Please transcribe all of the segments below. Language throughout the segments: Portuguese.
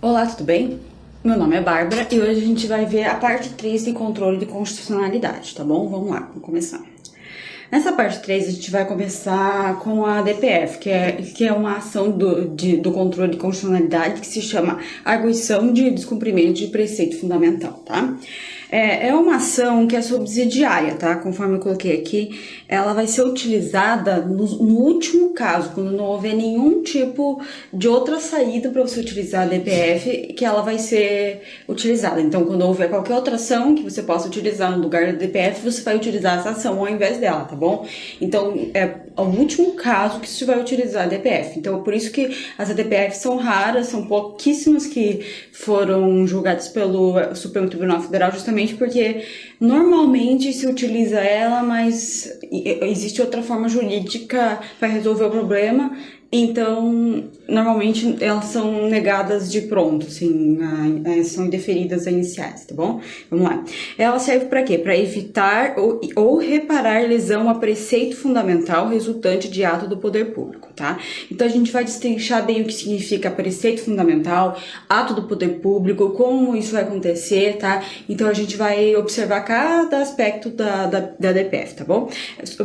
Olá, tudo bem? Meu nome é Bárbara e hoje a gente vai ver a parte 3 de controle de constitucionalidade, tá bom? Vamos lá, vamos começar. Nessa parte 3 a gente vai começar com a DPF, que é uma ação do controle de constitucionalidade que se chama arguição de descumprimento de preceito fundamental, tá? É uma ação que é subsidiária, tá? Conforme eu coloquei aqui, ela vai ser utilizada no último caso, quando não houver nenhum tipo de outra saída para você utilizar a DPF, que ela vai ser utilizada. Então, quando houver qualquer outra ação que você possa utilizar no lugar da DPF, você vai utilizar essa ação ao invés dela, tá bom? Então, é o último caso que você vai utilizar a DPF. Então, por isso que as ADPF são raras, são pouquíssimas que foram julgadas pelo Supremo Tribunal Federal, justamente porque normalmente se utiliza ela, mas existe outra forma jurídica para resolver o problema. Então, normalmente elas são negadas de pronto, assim, são indeferidas a iniciais, tá bom? Vamos lá. Ela serve para quê? Para evitar ou reparar lesão a preceito fundamental resultante de ato do poder público, tá? Então, a gente vai destrinchar bem o que significa preceito fundamental, ato do poder público, como isso vai acontecer, tá? Então, a gente vai observar cada aspecto da DPF, tá bom?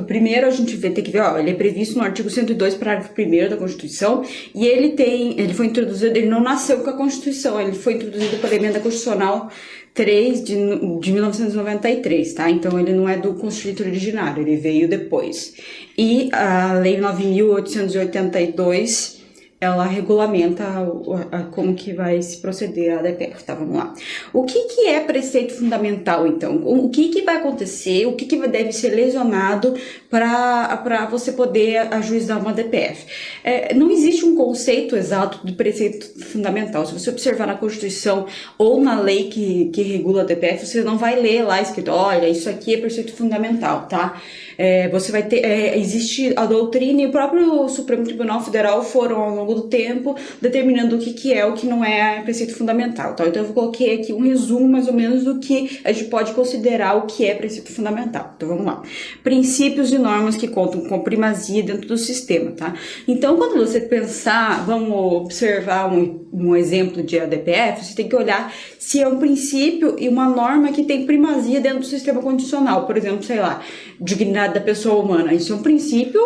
Primeiro, a gente tem que ver, ó, ele é previsto no artigo 102, parágrafo 1º da Constituição, e ele foi introduzido, ele não nasceu com a Constituição, ele foi introduzido pela Emenda Constitucional 3 de 1993, tá? Então ele não é do Constituinte originário, ele veio depois. E a Lei 9.882, ela regulamenta como que vai se proceder a DPF, tá? Vamos lá. O que é preceito fundamental, então? O que vai acontecer, o que deve ser lesionado para você poder ajuizar uma DPF? Não existe um conceito exato de preceito fundamental. Se você observar na Constituição ou na lei que regula a DPF, você não vai ler lá escrito, olha, isso aqui é preceito fundamental, tá? Você vai ter, existe a doutrina e o próprio Supremo Tribunal Federal foram, ao longo do tempo, determinando o que é o que não é preceito fundamental, tá? Então eu coloquei aqui um resumo, mais ou menos, do que a gente pode considerar o que é preceito fundamental. Então vamos lá. Princípios e normas que contam com primazia dentro do sistema, tá? Então quando você pensar, vamos observar um exemplo de ADPF, você tem que olhar se é um princípio e uma norma que tem primazia dentro do sistema constitucional. Por exemplo, sei lá, dignidade da pessoa humana. Isso é um princípio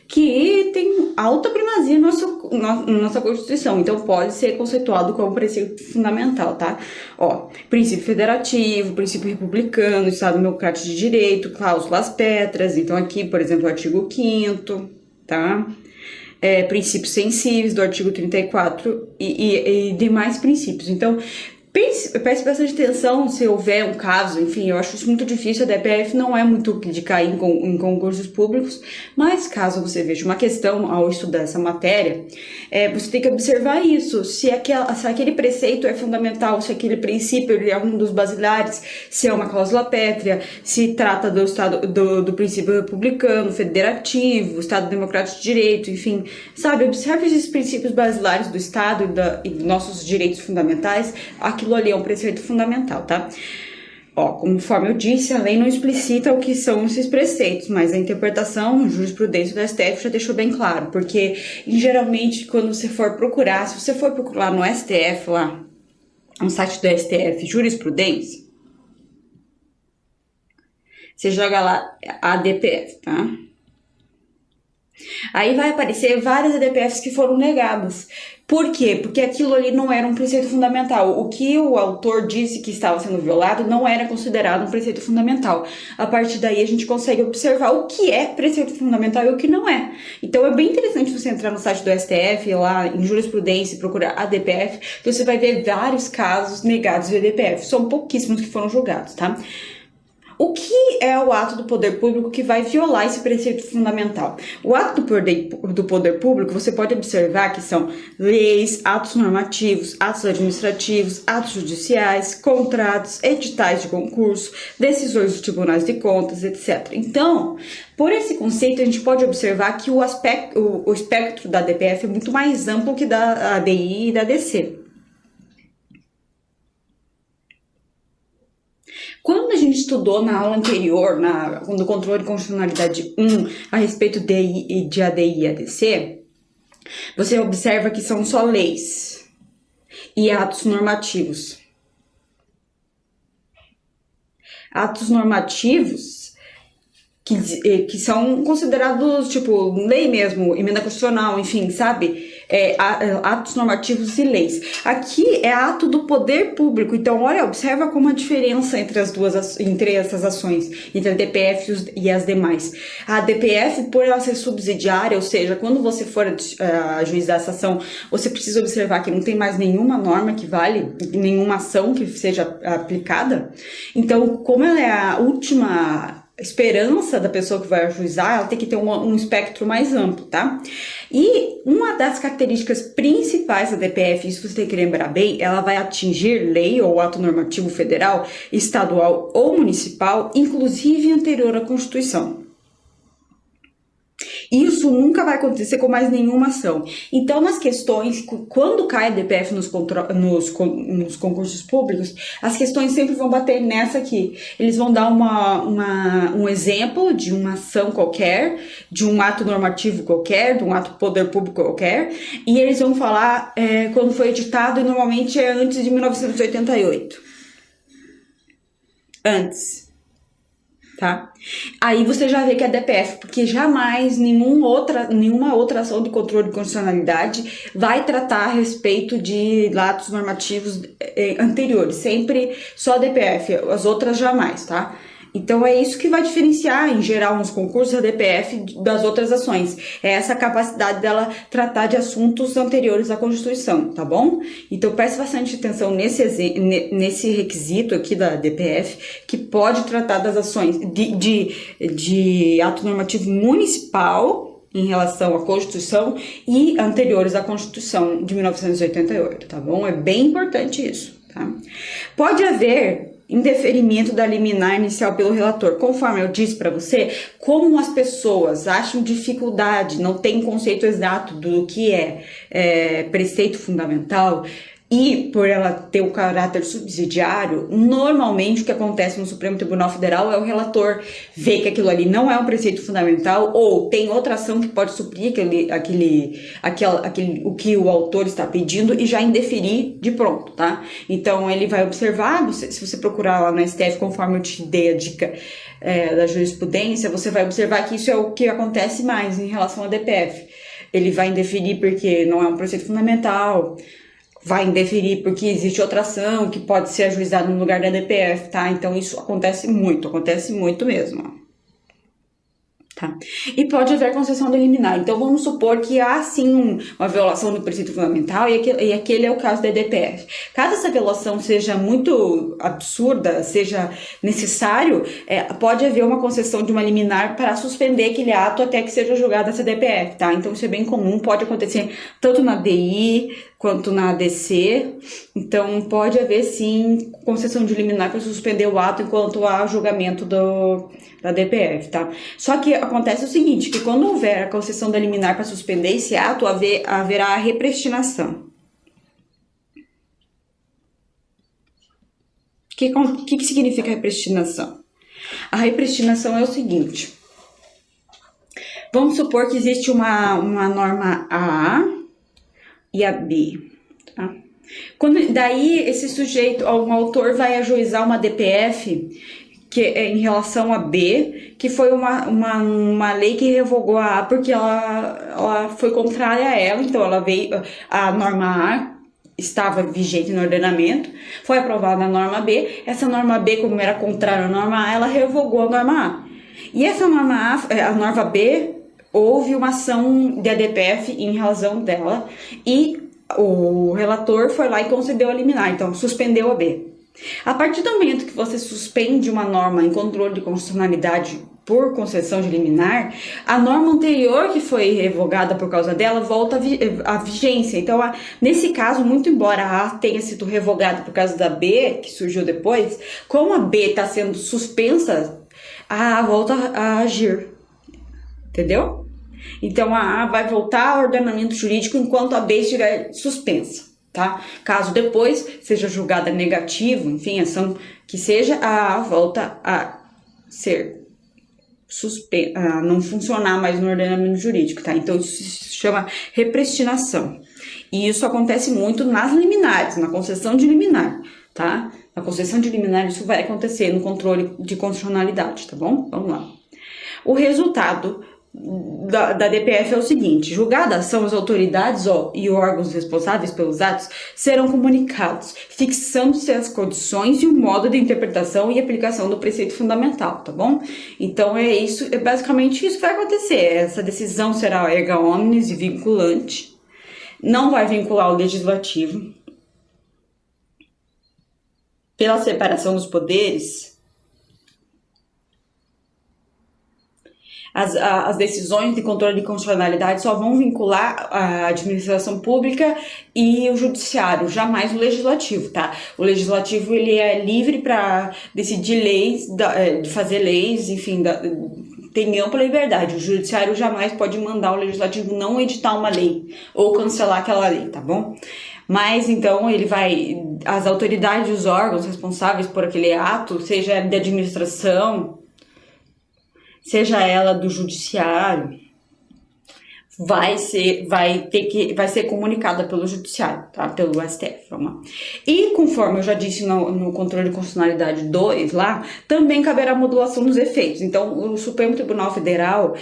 que tem alta primazia na nossa Constituição. Então, pode ser conceituado como preceito fundamental, tá? Ó, princípio federativo, princípio republicano, Estado democrático de direito, cláusulas pétreas. Então, aqui, por exemplo, o artigo 5º, tá? Princípios sensíveis do artigo 34 e demais princípios. Então, preste bastante atenção se houver um caso, enfim, eu acho isso muito difícil, a DPF não é muito de cair em concursos públicos, mas caso você veja uma questão ao estudar essa matéria, você tem que observar isso, se aquele preceito é fundamental, se aquele princípio é um dos basilares, se é uma cláusula pétrea, se trata do Estado, do princípio republicano, federativo, Estado democrático de direito, enfim, sabe, observe esses princípios basilares do Estado e dos nossos direitos fundamentais. Aquilo ali é um preceito fundamental, tá? Ó, conforme eu disse, a lei não explicita o que são esses preceitos, mas a interpretação, jurisprudência do STF já deixou bem claro, porque geralmente quando você for procurar, se você for procurar no STF lá, no site do STF, jurisprudência, você joga lá a ADPF, tá? Aí vai aparecer várias ADPFs que foram negadas. Por quê? Porque aquilo ali não era um preceito fundamental. O que o autor disse que estava sendo violado não era considerado um preceito fundamental. A partir daí a gente consegue observar o que é preceito fundamental e o que não é. Então é bem interessante você entrar no site do STF, lá em jurisprudência, e procurar ADPF, que você vai ver vários casos negados de ADPF. São pouquíssimos que foram julgados, tá? O que é o ato do poder público que vai violar esse preceito fundamental? O ato do poder público, você pode observar que são leis, atos normativos, atos administrativos, atos judiciais, contratos, editais de concurso, decisões dos tribunais de contas, etc. Então, por esse conceito, a gente pode observar que o espectro da DPF é muito mais amplo que da ADI e da ADC. Quando a gente estudou na aula anterior, no controle de constitucionalidade 1, a respeito de ADI e ADC, você observa que são só leis. e atos normativos. Atos normativos que são considerados, tipo, lei mesmo, emenda constitucional, enfim, sabe? Atos normativos e leis. Aqui é ato do poder público, então, olha, observa como a diferença entre essas ações, entre a DPF e as demais. A DPF, por ela ser subsidiária, ou seja, quando você for ajuizar essa ação, você precisa observar que não tem mais nenhuma norma que vale, nenhuma ação que seja aplicada. Então, como ela é a última esperança da pessoa que vai ajuizar, ela tem que ter um espectro mais amplo, tá? E uma das características principais da DPF, isso você tem que lembrar bem, ela vai atingir lei ou ato normativo federal, estadual ou municipal, inclusive anterior à Constituição. Isso nunca vai acontecer com mais nenhuma ação. Então, nas questões, quando cai a DPF nos concursos públicos, as questões sempre vão bater nessa aqui. Eles vão dar um exemplo de uma ação qualquer, de um ato normativo qualquer, de um ato do poder público qualquer, e eles vão falar quando foi editado, e normalmente é antes de 1988. Antes. Tá? Aí você já vê que é DPF, porque jamais nenhuma outra ação de controle de constitucionalidade vai tratar a respeito de atos normativos anteriores, sempre só DPF, as outras jamais, tá? Então é isso que vai diferenciar, em geral, nos concursos, a DPF das outras ações. É essa capacidade dela tratar de assuntos anteriores à Constituição, tá bom? Então preste bastante atenção nesse requisito aqui da DPF, que pode tratar das ações de ato normativo municipal em relação à Constituição e anteriores à Constituição de 1988, tá bom? É bem importante isso, tá? Pode haver indeferimento da liminar inicial pelo relator. Conforme eu disse para você, como as pessoas acham dificuldade, não tem conceito exato do que é preceito fundamental, e por ela ter o caráter subsidiário, normalmente o que acontece no Supremo Tribunal Federal é o relator ver que aquilo ali não é um preceito fundamental ou tem outra ação que pode suprir o que o autor está pedindo e já indeferir de pronto, tá? Então ele vai observar, se você procurar lá no STF, conforme eu te dei a dica da jurisprudência, você vai observar que isso é o que acontece mais em relação à DPF. Ele vai indeferir porque não é um preceito fundamental, vai indeferir porque existe outra ação que pode ser ajuizada no lugar da DPF, tá? Então isso acontece muito mesmo, tá? E pode haver concessão de liminar. Então vamos supor que há sim uma violação do preceito fundamental e aquele é o caso da DPF. Caso essa violação seja muito absurda, seja necessário, pode haver uma concessão de uma liminar para suspender aquele ato até que seja julgada essa DPF, tá? Então isso é bem comum, pode acontecer tanto na DI quanto na ADC, então pode haver sim concessão de liminar para suspender o ato enquanto há julgamento da DPF, tá? Só que acontece o seguinte, que quando houver a concessão da liminar para suspender esse ato, haverá a repristinação. O que significa repristinação? A repristinação é o seguinte, vamos supor que existe uma norma A e a B, tá? Daí esse sujeito, um autor vai ajuizar uma DPF que em relação a B, que foi uma lei que revogou a A porque ela foi contrária a ela, então a norma A estava vigente no ordenamento, foi aprovada a norma B, essa norma B, como era contrária à norma A, ela revogou a norma A. E essa norma A, a norma B, houve uma ação da DPF em razão dela e o relator foi lá e concedeu a liminar, então suspendeu a B. A partir do momento que você suspende uma norma em controle de constitucionalidade por concessão de liminar, a norma anterior que foi revogada por causa dela volta à vigência. Então, nesse caso, muito embora a A tenha sido revogada por causa da B, que surgiu depois, como a B está sendo suspensa, a A volta a agir. Entendeu? Então a A vai voltar ao ordenamento jurídico enquanto a B estiver suspensa, tá? Caso depois seja julgada negativo, enfim, ação que seja, a A volta a ser não funcionar mais no ordenamento jurídico, tá? Então isso se chama repristinação. E isso acontece muito nas liminares, na concessão de liminar, tá? Na concessão de liminar isso vai acontecer no controle de constitucionalidade, tá bom? Vamos lá. O resultado da DPF é o seguinte: julgada a ação, as autoridades e órgãos responsáveis pelos atos serão comunicados, fixando-se as condições e o modo de interpretação e aplicação do preceito fundamental, tá bom? Então é isso, é basicamente isso que vai acontecer. Essa decisão será erga omnes e vinculante, não vai vincular o legislativo. Pela separação dos poderes, as decisões de controle de constitucionalidade só vão vincular a administração pública e o judiciário, jamais o legislativo, tá? O legislativo, ele é livre para decidir leis, de fazer leis, enfim, tem ampla liberdade. O judiciário jamais pode mandar o legislativo não editar uma lei ou cancelar aquela lei, tá bom? Mas, então, as autoridades e os órgãos responsáveis por aquele ato, seja de administração, seja ela do judiciário, vai ser comunicada pelo judiciário, tá? Pelo STF, vamos lá. E conforme eu já disse no controle de constitucionalidade 2 lá, também caberá modulação dos efeitos. Então, o Supremo Tribunal Federal,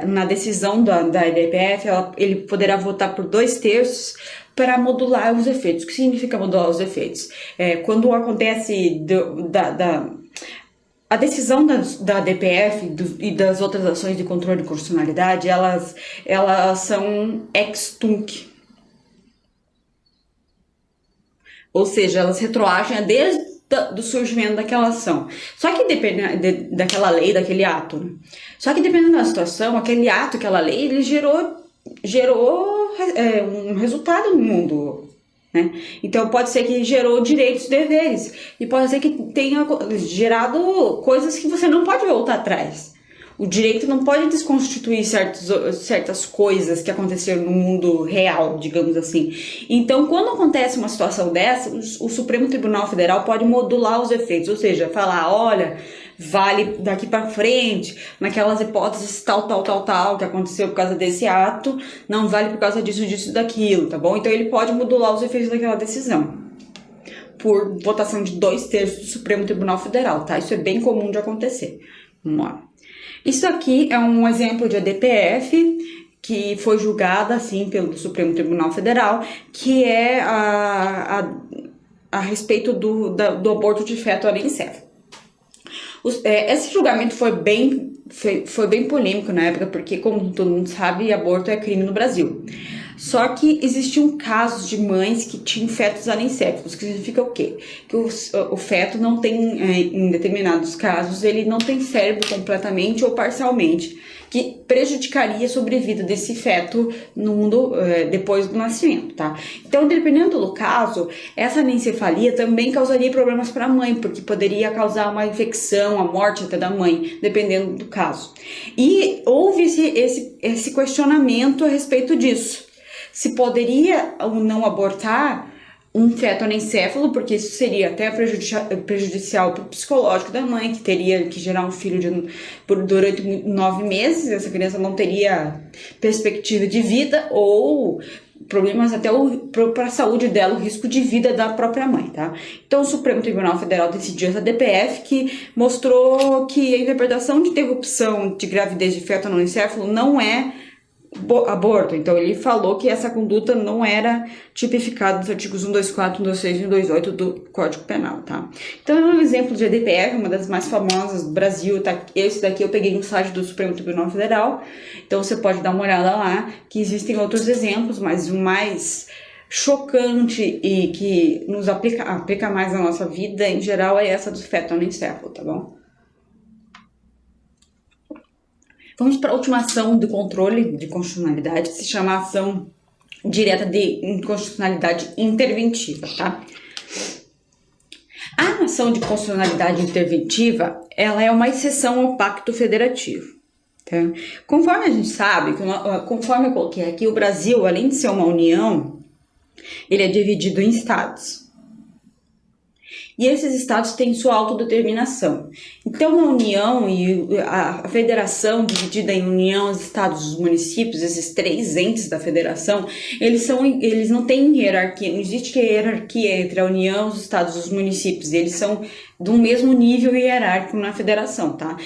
na decisão da DPF, ele poderá votar por 2/3 para modular os efeitos. O que significa modular os efeitos? Quando acontece a decisão da DPF e das outras ações de controle de constitucionalidade, elas são ex tunc. Ou seja, elas retroagem desde do surgimento daquela ação. Só que dependendo daquela lei, daquele ato, né? Só que dependendo da situação, aquele ato, aquela lei, ele gerou um resultado no mundo, né? Então pode ser que gerou direitos e deveres, e pode ser que tenha gerado coisas que você não pode voltar atrás. O direito não pode desconstituir certas coisas que aconteceram no mundo real, digamos assim. Então, quando acontece uma situação dessa, o Supremo Tribunal Federal pode modular os efeitos, ou seja, falar, olha, vale daqui para frente, naquelas hipóteses tal, que aconteceu por causa desse ato, não vale por causa disso, daquilo, tá bom? Então ele pode modular os efeitos daquela decisão, por votação de 2/3 do Supremo Tribunal Federal, tá? Isso é bem comum de acontecer. Vamos lá. Isso aqui é um exemplo de ADPF que foi julgada, assim, pelo Supremo Tribunal Federal, que é a respeito do aborto de feto anencefalo. Esse julgamento foi bem polêmico na época, porque, como todo mundo sabe, aborto é crime no Brasil. Só que existiam casos de mães que tinham fetos anencéfalos, que significa o quê? Que o feto não tem, em determinados casos, ele não tem cérebro completamente ou parcialmente, que prejudicaria a sobrevida desse feto no mundo depois do nascimento, tá? Então, dependendo do caso, essa anencefalia também causaria problemas para a mãe, porque poderia causar uma infecção, a morte até da mãe, dependendo do caso. E houve esse questionamento a respeito disso. Se poderia ou não abortar um feto anencéfalo, porque isso seria até prejudicial para o psicológico da mãe, que teria que gerar um filho durante 9 meses, essa criança não teria perspectiva de vida, ou problemas até para a saúde dela, o risco de vida da própria mãe, tá? Então o Supremo Tribunal Federal decidiu essa DPF, que mostrou que a interpretação de interrupção de gravidez de feto anencéfalo não é aborto. Então ele falou que essa conduta não era tipificada nos artigos 124, 126 e 128 do Código Penal, tá? Então é um exemplo de EDPF, uma das mais famosas do Brasil, tá? Esse daqui eu peguei no site do Supremo Tribunal Federal, então você pode dar uma olhada lá, que existem outros exemplos, mas o mais chocante e que nos aplica mais na nossa vida em geral é essa do feto anencéfalo, tá bom? Vamos para a última ação de controle de constitucionalidade, que se chama ação direta de inconstitucionalidade interventiva, tá? A ação de constitucionalidade interventiva, ela é uma exceção ao Pacto Federativo, tá? Conforme a gente sabe, conforme eu coloquei aqui, o Brasil, além de ser uma união, ele é dividido em estados. e esses estados têm sua autodeterminação. Então, a União e a Federação, dividida em União, os estados, os municípios, esses três entes da Federação, eles não têm hierarquia, não existe hierarquia entre a União, os estados e os municípios, eles são do mesmo nível hierárquico na Federação, tá?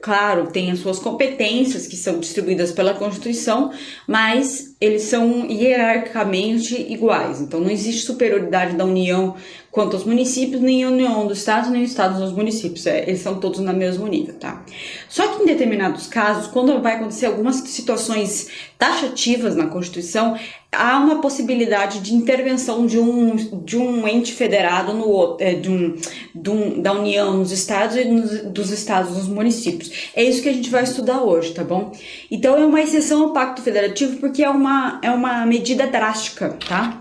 Claro, tem as suas competências que são distribuídas pela Constituição, mas eles são hierarquicamente iguais. Então, não existe superioridade da União quanto aos municípios, nem a União dos Estados, nem os Estados dos municípios. Eles são todos no mesmo nível, tá? Só que em determinados casos, quando vai acontecer algumas situações taxativas na Constituição, há uma possibilidade de intervenção de um ente federado no outro, da União nos estados e dos estados nos municípios. É isso que a gente vai estudar hoje, tá bom? Então, é uma exceção ao Pacto Federativo porque é uma medida drástica, tá?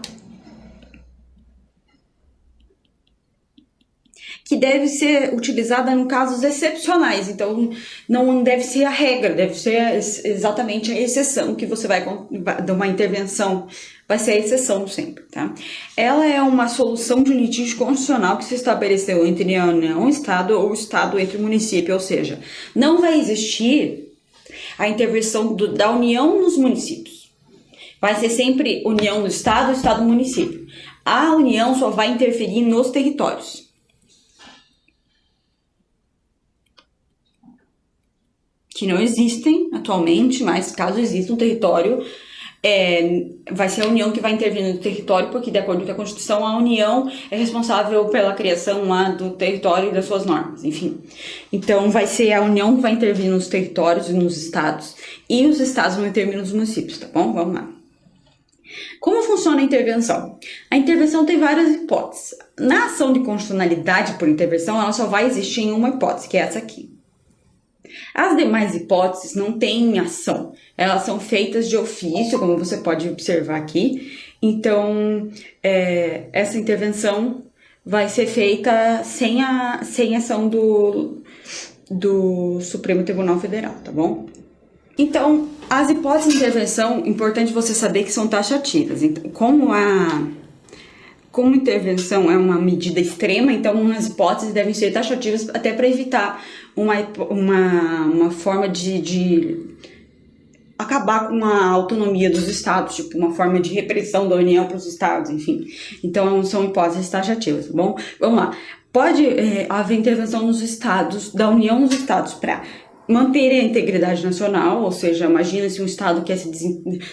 Que deve ser utilizada em casos excepcionais, então não deve ser a regra, deve ser exatamente a exceção que você vai dar uma intervenção, vai ser a exceção sempre, tá? Ela é uma solução de um litígio constitucional que se estabeleceu entre a União, o Estado ou o Estado entre o município, ou seja, não vai existir a intervenção da União nos municípios, vai ser sempre União do Estado, Estado município. A União só vai interferir nos territórios. Que não existem atualmente, mas caso exista um território, vai ser a União que vai intervir no território, porque de acordo com a Constituição, a União é responsável pela criação lá do território e das suas normas, enfim. Então, vai ser a União que vai intervir nos territórios e nos estados, e os estados vão intervir nos municípios, tá bom? Vamos lá. Como funciona a intervenção? A intervenção tem várias hipóteses. Na ação de constitucionalidade por intervenção, ela só vai existir em uma hipótese, que é essa aqui. As demais hipóteses não têm ação, elas são feitas de ofício, como você pode observar aqui. Então, essa intervenção vai ser feita sem ação do Supremo Tribunal Federal, tá bom? Então, as hipóteses de intervenção, importante você saber que são taxativas. Então, como intervenção é uma medida extrema, então as hipóteses devem ser taxativas até para evitar uma forma de acabar com a autonomia dos estados, tipo uma forma de repressão da União para os estados, enfim. Então, são hipóteses taxativas, tá bom? Vamos lá. Pode haver intervenção nos estados, da União nos estados, para manter a integridade nacional, ou seja, imagina se um estado quer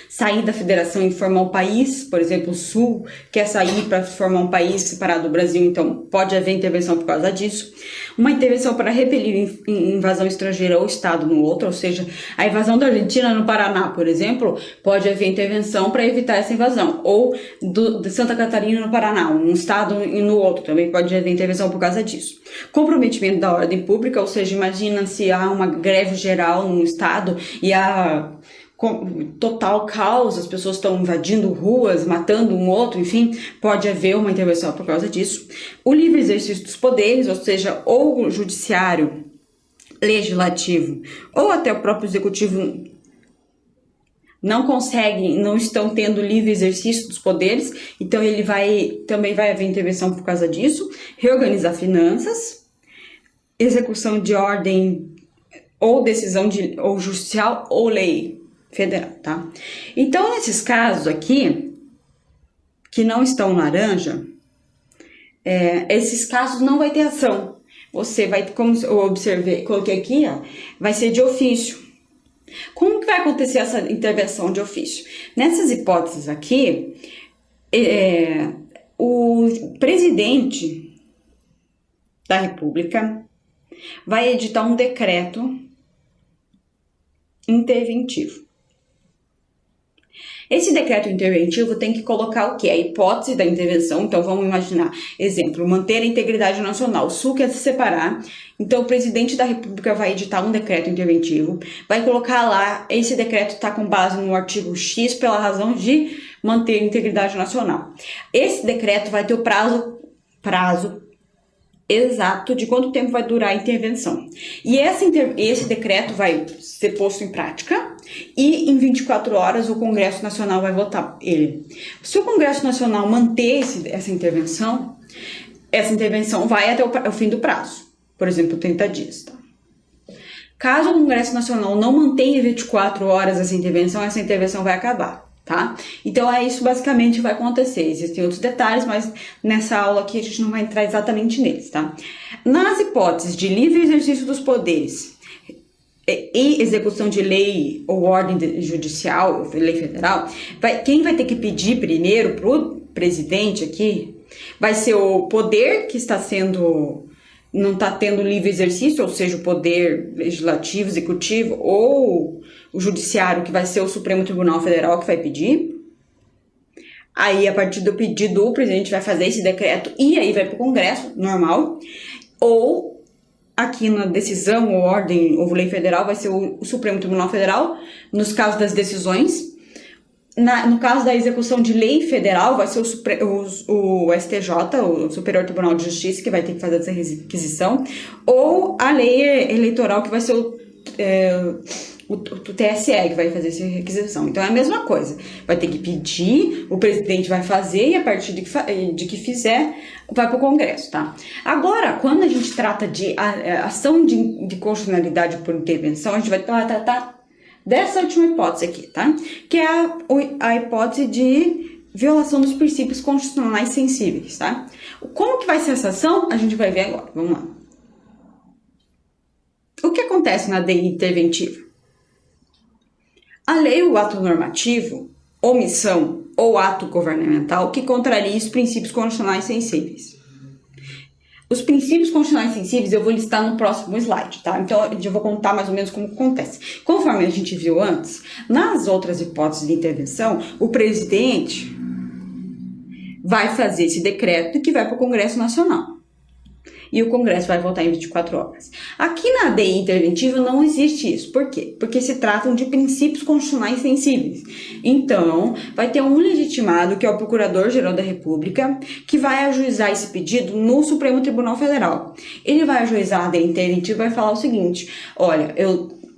sair da federação e formar um país, por exemplo, o Sul quer sair para formar um país separado do Brasil, então pode haver intervenção por causa disso. Uma intervenção para repelir invasão estrangeira ou estado no outro, ou seja, a invasão da Argentina no Paraná, por exemplo, pode haver intervenção para evitar essa invasão, ou de Santa Catarina no Paraná, um estado e no outro, também pode haver intervenção por causa disso. Comprometimento da ordem pública, ou seja, imagina se há uma greve geral num estado e há total caos, as pessoas estão invadindo ruas, matando um outro, enfim, pode haver uma intervenção por causa disso. O livre exercício dos poderes, ou seja, ou o judiciário, legislativo, ou até o próprio executivo não estão tendo livre exercício dos poderes, então também vai haver intervenção por causa disso. Reorganizar finanças, execução de ordem ou decisão ou judicial ou lei federal, tá? Então, nesses casos aqui, que não estão laranja, esses casos não vai ter ação. Você vai, como eu observei, coloquei aqui, ó, vai ser de ofício. Como que vai acontecer essa intervenção de ofício? Nessas hipóteses aqui, o presidente da República vai editar um decreto interventivo. Esse decreto interventivo tem que colocar o quê? A hipótese da intervenção. Então, vamos imaginar, exemplo, manter a integridade nacional. O Sul quer se separar, então o presidente da República vai editar um decreto interventivo, vai colocar lá, esse decreto está com base no artigo X pela razão de manter a integridade nacional. Esse decreto vai ter o prazo exato de quanto tempo vai durar a intervenção. E esse decreto vai ser posto em prática e em 24 horas o Congresso Nacional vai votar ele. Se o Congresso Nacional manter essa intervenção, essa intervenção vai até o fim do prazo, por exemplo, 30 dias, tá? Caso o Congresso Nacional não mantenha 24 horas essa intervenção vai acabar, tá? Então é isso basicamente que vai acontecer. Existem outros detalhes, mas nessa aula aqui a gente não vai entrar exatamente neles, tá? Nas hipóteses de livre exercício dos poderes e execução de lei ou ordem judicial, ou lei federal, quem vai ter que pedir primeiro pro presidente aqui vai ser o poder que não está tendo livre exercício, ou seja, o poder legislativo, executivo, ou o judiciário, que vai ser o Supremo Tribunal Federal que vai pedir. Aí, a partir do pedido, o presidente vai fazer esse decreto e aí vai para o Congresso, normal. Ou, aqui na decisão ou ordem ou lei federal, vai ser o Supremo Tribunal Federal, nos casos das decisões. No caso da execução de lei federal, vai ser o STJ, o Superior Tribunal de Justiça, que vai ter que fazer essa requisição, ou a lei eleitoral, que vai ser o TSE, que vai fazer essa requisição. Então é a mesma coisa. Vai ter que pedir, o presidente vai fazer, e a partir de que fizer, vai para o Congresso, tá? Agora, quando a gente trata de ação de constitucionalidade por intervenção, a gente vai tratar dessa última hipótese aqui, tá? Que é a hipótese de violação dos princípios constitucionais sensíveis, tá? Como que vai ser essa ação? A gente vai ver agora. Vamos lá. O que acontece na DI interventiva? A lei ou ato normativo, omissão ou ato governamental que contraria os princípios constitucionais sensíveis. Os princípios constitucionais sensíveis eu vou listar no próximo slide, tá? Então, eu vou contar mais ou menos como acontece. Conforme a gente viu antes, nas outras hipóteses de intervenção, o presidente vai fazer esse decreto que vai para o Congresso Nacional. E o Congresso vai votar em 24 horas. Aqui na DI interventiva não existe isso. Por quê? Porque se tratam de princípios constitucionais sensíveis. Então, vai ter um legitimado, que é o Procurador-Geral da República, que vai ajuizar esse pedido no Supremo Tribunal Federal. Ele vai ajuizar a DI interventiva e vai falar o seguinte: olha,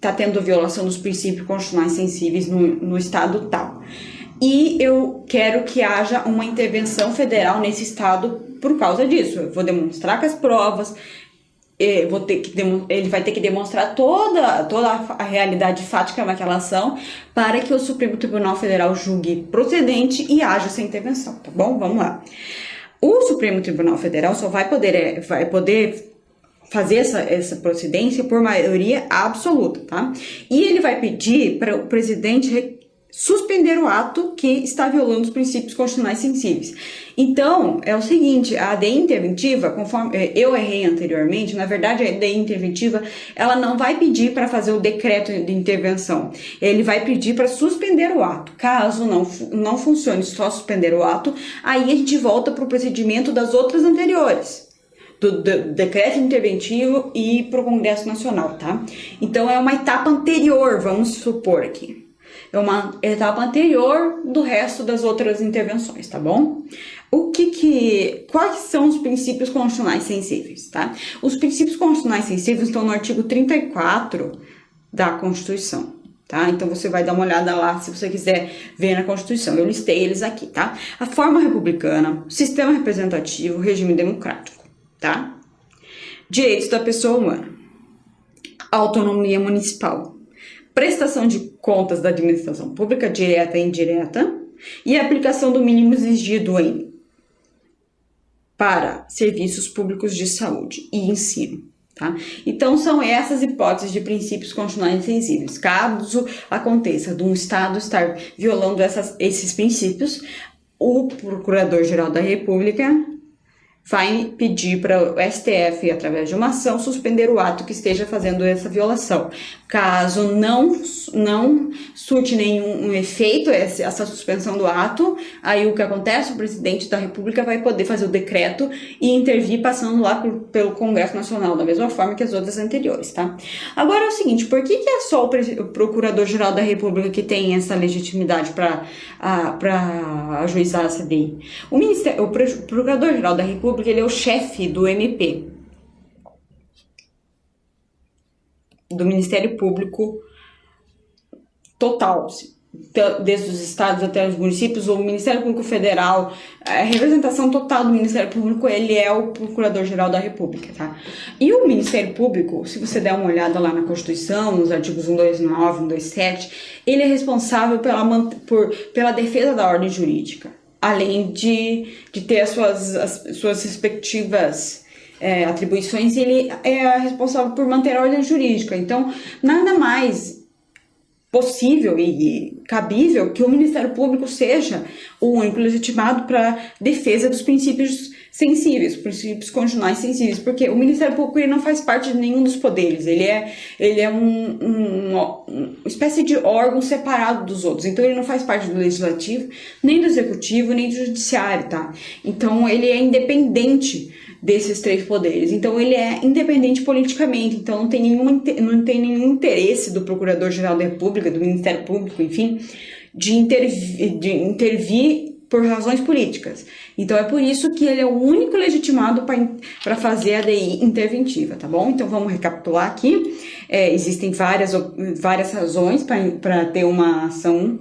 tá tendo violação dos princípios constitucionais sensíveis no estado tal. E eu quero que haja uma intervenção federal nesse estado por causa disso. Eu vou demonstrar com as provas, ele vai ter que demonstrar toda a realidade fática daquela ação para que o Supremo Tribunal Federal julgue procedente e haja essa intervenção, tá bom? Vamos lá. O Supremo Tribunal Federal só vai poder fazer essa procedência por maioria absoluta, tá? E ele vai pedir para o presidente suspender o ato que está violando os princípios constitucionais sensíveis. Então, é o seguinte, a DI interventiva, conforme eu errei anteriormente, na verdade a DI interventiva, ela não vai pedir para fazer o decreto de intervenção, ele vai pedir para suspender o ato. Caso não funcione só suspender o ato, aí a gente volta para o procedimento das outras anteriores, do decreto interventivo e para o Congresso Nacional, tá? Então, é uma etapa anterior, vamos supor aqui. É uma etapa anterior do resto das outras intervenções, tá bom? Quais são os princípios constitucionais sensíveis, tá? Os princípios constitucionais sensíveis estão no artigo 34 da Constituição, tá? Então, você vai dar uma olhada lá se você quiser ver na Constituição. Eu listei eles aqui, tá? A forma republicana, sistema representativo, regime democrático, tá? Direitos da pessoa humana, autonomia municipal, prestação de contas da administração pública, direta e indireta, e a aplicação do mínimo exigido para serviços públicos de saúde e ensino, tá? Então, são essas hipóteses de princípios constitucionais sensíveis. Caso aconteça de um Estado estar violando esses princípios, o Procurador-Geral da República vai pedir para o STF, através de uma ação, suspender o ato que esteja fazendo essa violação. Caso não surte nenhum efeito essa suspensão do ato, aí o que acontece? O presidente da República vai poder fazer o decreto e intervir passando lá pelo Congresso Nacional, da mesma forma que as outras anteriores, tá? Agora é o seguinte, por que é só o Procurador-Geral da República que tem essa legitimidade para ajuizar essa DI? O Procurador-Geral da República, ele é o chefe do MP, do Ministério Público total, desde os estados até os municípios, o Ministério Público Federal, a representação total do Ministério Público, ele é o Procurador-Geral da República, tá? E o Ministério Público, se você der uma olhada lá na Constituição, nos artigos 129, 127, ele é responsável pela defesa da ordem jurídica, além de ter as suas respectivas atribuições, ele é responsável por manter a ordem jurídica. Então, nada mais possível e cabível que o Ministério Público seja o único legitimado para defesa dos princípios sensíveis, princípios constitucionais sensíveis, porque o Ministério Público ele não faz parte de nenhum dos poderes, ele é uma espécie de órgão separado dos outros, então ele não faz parte do Legislativo, nem do Executivo, nem do Judiciário, tá? Então ele é independente desses três poderes. Então ele é independente politicamente, então não tem nenhum interesse do Procurador-Geral da República, do Ministério Público, enfim, de intervir por razões políticas. Então é por isso que ele é o único legitimado para fazer a DI interventiva, tá bom? Então vamos recapitular aqui. Existem várias razões para ter uma ação,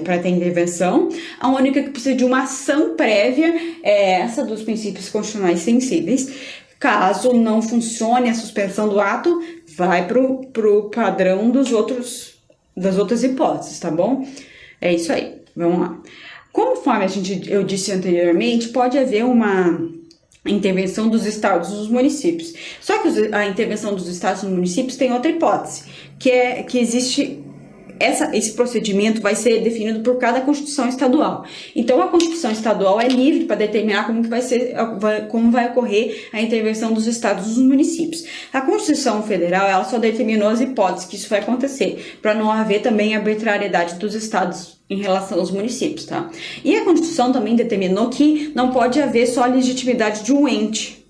para ter intervenção. A única que precisa de uma ação prévia é essa dos princípios constitucionais sensíveis. Caso não funcione a suspensão do ato, vai pro padrão das outras hipóteses, tá bom? É isso aí, vamos lá. Conforme eu disse anteriormente, pode haver uma intervenção dos estados e dos municípios. Só que a intervenção dos estados e dos municípios tem outra hipótese, que existe. Esse procedimento vai ser definido por cada Constituição estadual. Então, a Constituição estadual é livre para determinar como vai ocorrer a intervenção dos estados e dos municípios. A Constituição Federal, ela só determinou as hipóteses que isso vai acontecer, para não haver também arbitrariedade dos estados em relação aos municípios, tá? E a Constituição também determinou que não pode haver só a legitimidade de um ente.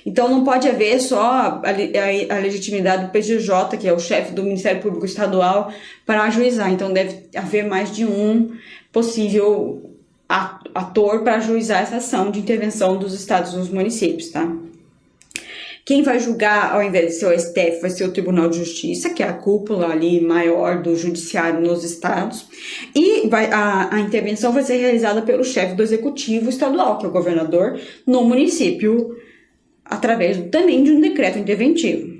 Então, não pode haver só a legitimidade do PGJ, que é o chefe do Ministério Público Estadual, para ajuizar. Então, deve haver mais de um possível ator para ajuizar essa ação de intervenção dos estados e dos municípios, tá? Quem vai julgar, ao invés de ser o STF, vai ser o Tribunal de Justiça, que é a cúpula ali maior do judiciário nos estados. E a intervenção vai ser realizada pelo chefe do Executivo Estadual, que é o governador, no município, através também de um decreto interventivo.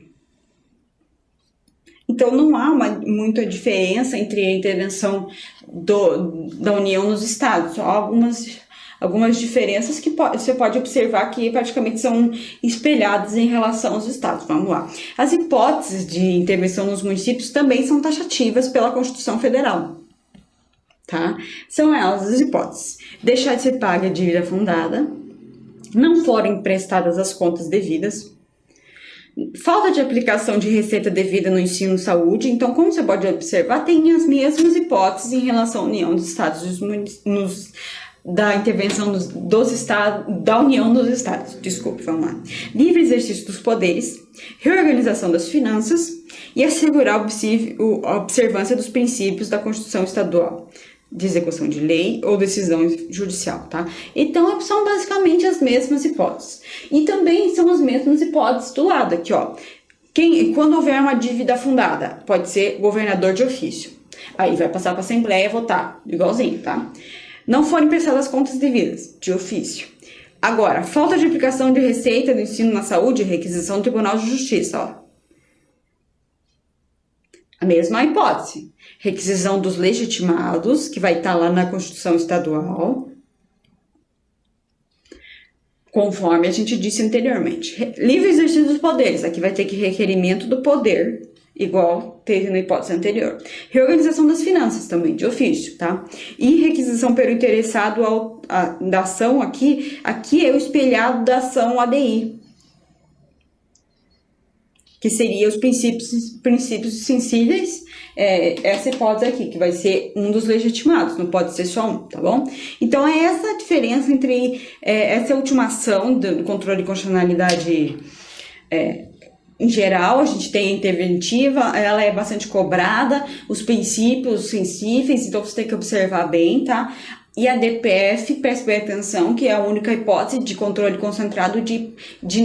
Então, não há muita diferença entre a intervenção da União nos estados, só algumas diferenças que você pode observar que praticamente são espelhadas em relação aos estados. Vamos lá. As hipóteses de intervenção nos municípios também são taxativas pela Constituição Federal. Tá? São elas as hipóteses: deixar de ser paga a dívida fundada, não forem prestadas as contas devidas, falta de aplicação de receita devida no ensino e saúde. Então, como você pode observar, tem as mesmas hipóteses em relação à União dos Estados da intervenção dos estados, da União dos Estados. Desculpe, vamos lá. Livre exercício dos poderes, reorganização das finanças e assegurar a observância dos princípios da Constituição Estadual de execução de lei ou decisão judicial, tá? Então, são basicamente as mesmas hipóteses. E também são as mesmas hipóteses do lado aqui, ó. Quando houver uma dívida fundada, pode ser governador de ofício. Aí vai passar para a Assembleia votar, igualzinho, tá? Não forem prestadas contas devidas, de ofício. Agora, falta de aplicação de receita do ensino na saúde, requisição do Tribunal de Justiça, ó. A mesma hipótese. Requisição dos legitimados, que vai estar lá na Constituição Estadual, conforme a gente disse anteriormente. Livre exercício dos poderes, aqui vai ter que requerimento do poder, igual teve na hipótese anterior. Reorganização das finanças também, de ofício, tá? E requisição pelo interessado da ação aqui é o espelhado da ação ADI, que seria os princípios sensíveis, essa hipótese aqui, que vai ser um dos legitimados, não pode ser só um, tá bom? Então, é essa a diferença entre essa última ação do controle de constitucionalidade em geral. A gente tem a interventiva, ela é bastante cobrada, os princípios sensíveis, então você tem que observar bem, tá? E a DPF, preste bem atenção, que é a única hipótese de controle concentrado de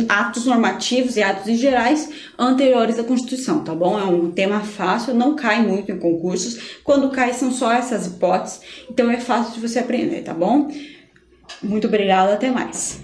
atos normativos e atos em gerais anteriores à Constituição, tá bom? É um tema fácil, não cai muito em concursos. Quando cai, são só essas hipóteses, então é fácil de você aprender, tá bom? Muito obrigada, até mais.